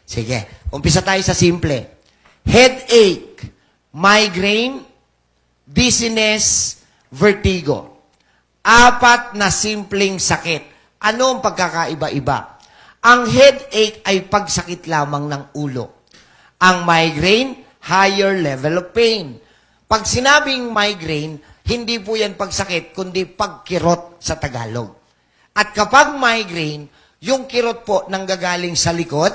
Sige, umpisa tayo sa simple. Headache, migraine, dizziness, vertigo. 4 na simpleng sakit. Ano ang pagkakaiba-iba? Ang headache ay pagsakit lamang ng ulo. Ang migraine, higher level of pain. Pag sinabing migraine, hindi po yan pagsakit, kundi pagkirot sa Tagalog. At kapag migraine, yung kirot po nanggagaling sa likod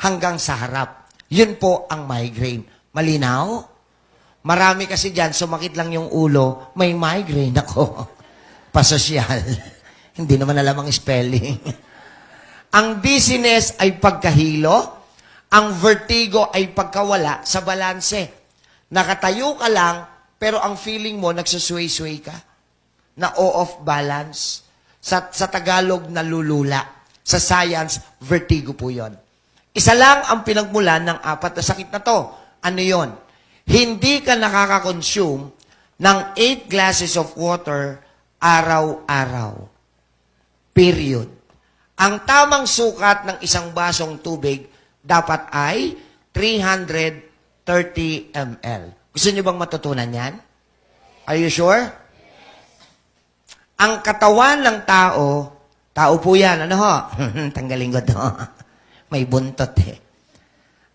hanggang sa harap. Yun po ang migraine. Malinaw? Marami kasi dyan, sumakit lang yung ulo, may migraine ako. Pasosyal. Hindi naman alam ang spelling. Ang dizziness ay pagkahilo. Ang vertigo ay pagkawala sa balanse. Nakatayo ka lang, pero ang feeling mo, nagsusway-sway ka. Na off balance. Sa Tagalog, nalulula. Sa science, vertigo po yon. Isa lang ang pinagmulan ng 4 na sakit na to. Ano yon? Hindi ka nakaka-consume ng 8 glasses of water araw-araw. Period. Ang tamang sukat ng isang basong tubig dapat ay 330 ml. Gusto niyo bang matutunan yan? Are you sure? Ang katawan ng tao po yan, ano ho? Tanggalin ko to. May buntot eh.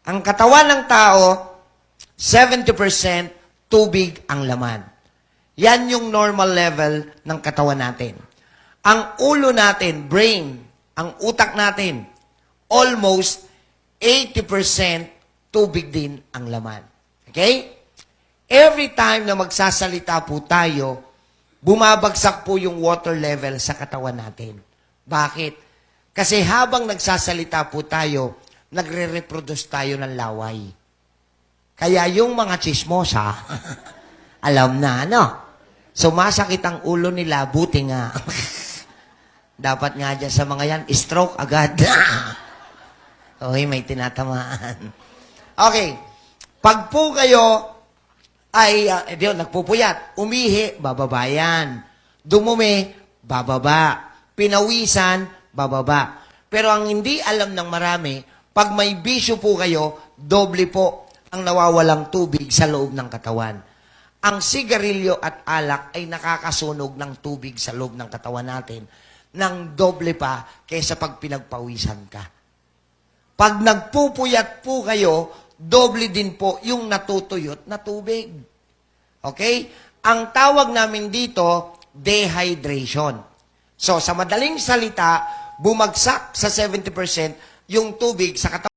Ang katawan ng tao, 70% tubig ang laman. Yan yung normal level ng katawan natin. Ang ulo natin, brain, ang utak natin, almost 80% tubig din ang laman. Okay? Every time na magsasalita po tayo, bumabagsak po yung water level sa katawan natin. Bakit? Kasi habang nagsasalita po tayo, nagre-reproduce tayo ng laway. Kaya yung mga chismosa, alam na, ano? Sumasakit ang ulo nila, buti nga. Dapat nga dyan sa mga yan, stroke agad. Okay, may tinatamaan. Okay, pag po kayo ay, nagpupuyat, umihi, bababa yan. Dumumi, bababa. Pinawisan, bababa. Pero ang hindi alam ng marami, pag may bisyo po kayo, doble po ang nawawalang tubig sa loob ng katawan. Ang sigarilyo at alak ay nakakasunog ng tubig sa loob ng katawan natin ng doble pa kaysa pag pinagpawisan ka. Pag nagpupuyat po kayo, doble din po yung natutuyot na tubig. Okay? Ang tawag namin dito, dehydration. So, sa madaling salita, bumagsak sa 70% yung tubig sa katawan.